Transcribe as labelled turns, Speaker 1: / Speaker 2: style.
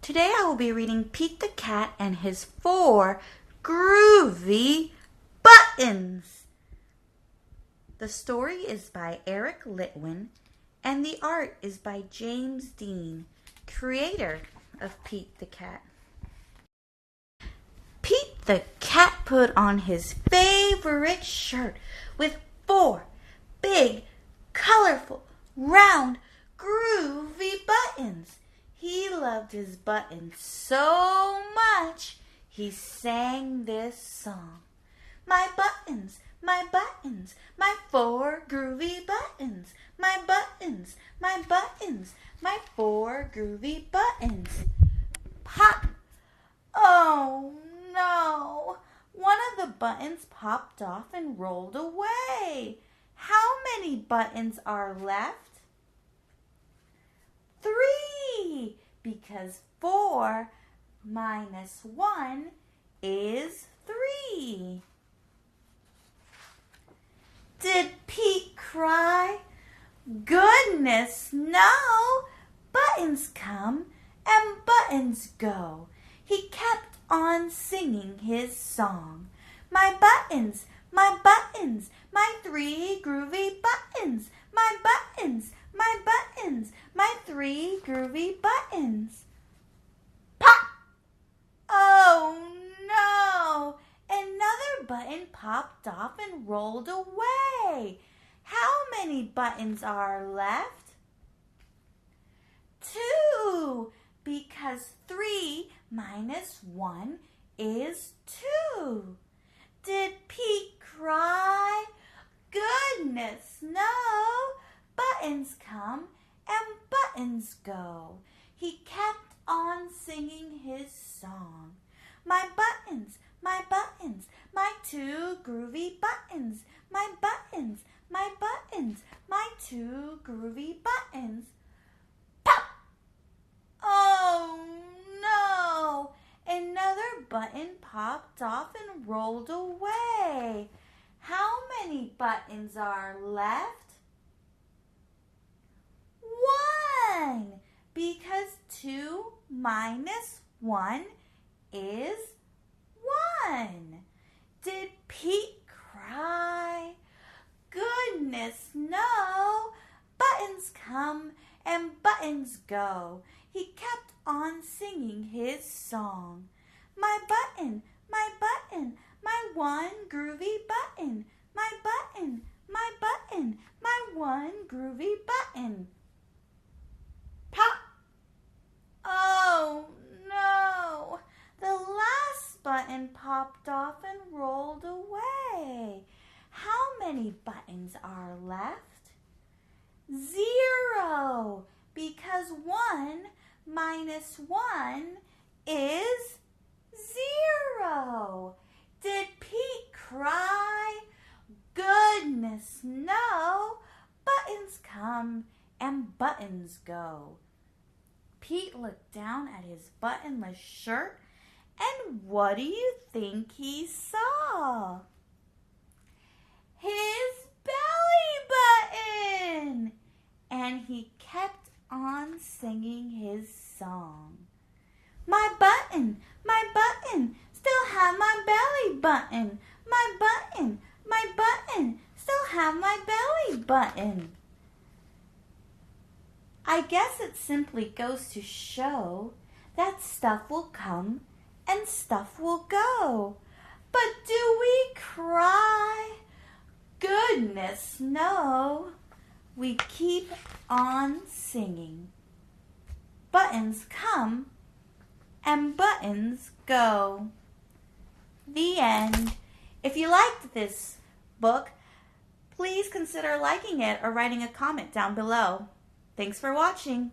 Speaker 1: Today I will be reading Pete the Cat and his 4 groovy buttons. The story is by Eric Litwin and the art is by James Dean, creator of Pete the Cat. Pete the Cat put on his favorite shirt with 4 big, colorful, round, groovy buttons. He loved his buttons so much, he sang this song. My buttons, my 4 groovy buttons. My buttons, my 4 groovy buttons. Pop! Oh no! One of the buttons popped off and rolled away. How many buttons are left? 3, because 4 minus 1 is 3. Did Pete cry? Goodness, no! Buttons come and buttons go. He kept on singing his song. My buttons, my 3 groovy buttons. My buttons, my 3 groovy buttons. Pop! Oh no! Another button popped off and rolled away. How many buttons are left? 2, because 3 minus 1 is 2. Did Pete cry? Goodness, no! Buttons come and buttons go. He kept on singing his song. My buttons, my 2 groovy buttons. My buttons, my 2 groovy buttons. Pop! Oh no! Another button popped off and rolled away. How many buttons are left? 1, because 2 minus 1 is 1. Did Pete cry? Goodness, no! Buttons come and buttons go. He kept on singing his song. My button, my 1 groovy button. My button, my 1 groovy button. Pop! Oh no! The last button popped off and rolled away. How many buttons are left? 0, because 1 minus 1 is 0. Did Pete cry? Goodness, no! Buttons come and buttons go. Pete looked down at his buttonless shirt, and what do you think he saw? His belly button! And he kept on singing his song. My button, still have my belly button. My button, still have my belly button. I guess it simply goes to show that stuff will come and stuff will go. But do we cry? Goodness, no. We keep on singing. Buttons come and buttons go. The end. If you liked this book, please consider liking it or writing a comment down below. Thanks for watching.